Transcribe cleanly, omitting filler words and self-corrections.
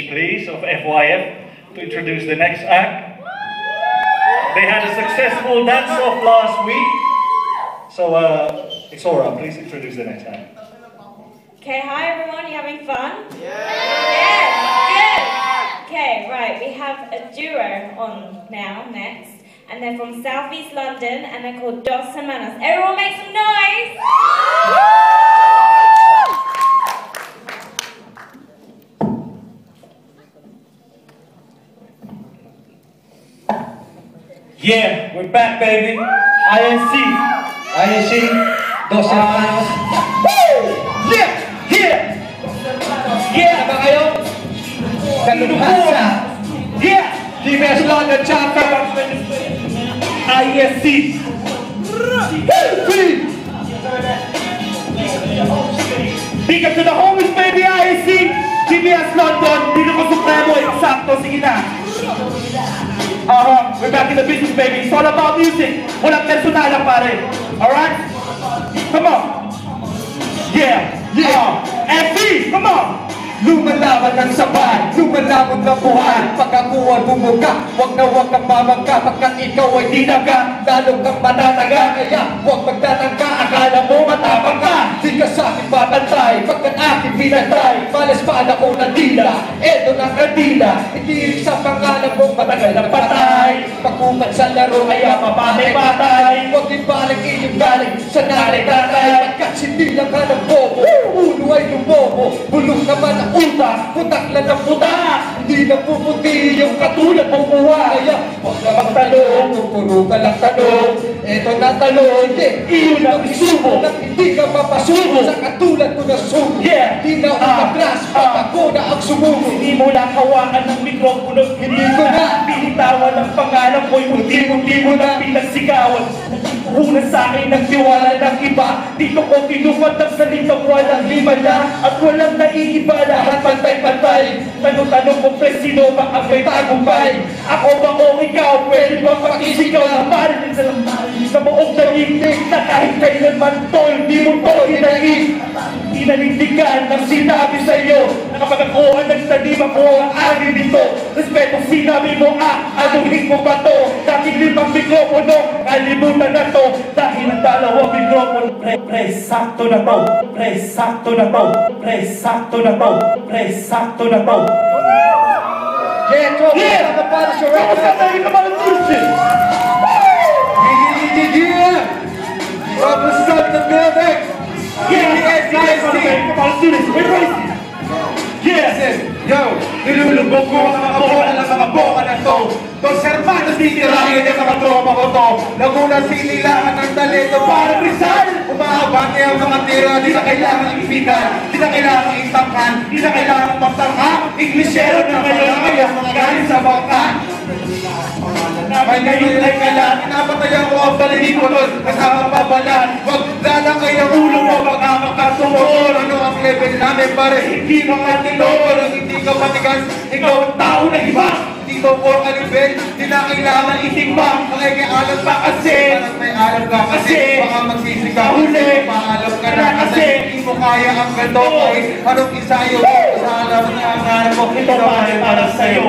stage, please, of FYF to introduce the next act. They had a successful dance-off last week. So, Isora, please introduce the next act. Okay, hi everyone, you having fun? Yeah! Yes, good! Okay, right, we have a duo on now, next. And they're from Southeast London, and they're called Dos Hermanos. Everyone make some noise! Yeah, we're back, baby. INC, Dos Hermanos. Yeah, yeah. Yeah, ba kayo? Kalubhasa. Yeah, GBS London chapter. INC. Big up to the homies, baby. INC, GBS London. Dito ko supremo, eksakto. Sige na. We're back in the business, baby. It's all about music. Walang personal lang, pare. Alright? Come on. Yeah. FB, come on. Lumalaban ng sabay, lumalabot ng buhay. Pagkakuha bumuka, wag kang mamangka. Pagkat ikaw ay dinaga, lalo kang mananaga. Kaya wag magtatangka, akala mo matapang ka. Di ka sa akin patantay, pagkat aking pinatay. Malas pa na kong nandila, eto ng kandila. Itirik sa pangalan mong matagal ng patay. Pagkukat sa laro, kaya mapatay-patay. Wag ibalik inyong galing sa nanay-tatay. Pagkat sindilang ka ng bobo, ulo ay lumobo. Bulong naman ang utak, putak na ng putak. Hindi na puputi yung katulad mong buha. Kaya huwag na magtanong, kung puro ka lang tanong. Eto na talon, iyon ang isubo. Nang hindi ka mapasubo sa katulad ko na subo. Di na umaklas, pag ako na ang sumubo. Hindi mo lang hawakan ng mikropono. Hindi ko na pinitawan ang pangalan ko'y unti-unti mo na pinagsigawan. Una sa akin ang tiwala ng iba. Dito ko tinupad ang salitang walang himala. At walang naiiba, lahat pantay-pantay. Tanong-tanong mo, pre, sino ba ang may tagumpay? Ako ba o ikaw? Pwede ba pakisigaw na marin sa sa buong daigdig na kahit kailanman tol, di mo to hinaig. Inanindigan ng sinabi sa'yo na kapag ako ang nagtanim ako ang anin nito. Respeto sinabi mo, anuhin mo ba to? Dating limang mikropono, kalimutan na to. Dahil ang dalawang mikropono, pre, sakto na to. Pre, sakto na to. Pre, sakto na to. Pre, sakto na to. Yeah, Kamusta tayo ka mga Tuesday? Yeah! Represent the building! Yo, nilulubog ko ang mga bola ng mga boka na to. Dos Hermanos, titirahin yung mga tropa ko to. Laguna City lang ang talento para Rizal. Umaabang niya ang mga tira, di na kailangan ipigan, di na kailangan itangkan, di na kailangan magtangka. Inglesero na ngayon, kaya mga galing sa bangka. May ngayon ay kailangan, pinapatayan ko ang balihin ko nun, kasama pabalan. Huwag lalang kayo ang ulo mo, mag-amak ka tumor. Ano ang level namin pare, hindi mga tinor. Hindi ka matigas, ikaw ang tao na iba. Hindi mo for kalibel, di na kailangan itimbang. Makikialam pa kasi, parang may alam ka kasi. Baka magsisigaw kasi, maalam ka na kasi. Hindi mo kaya ang ganto, kahit anong isayo. Sa alam na ang mo, ito para sa'yo.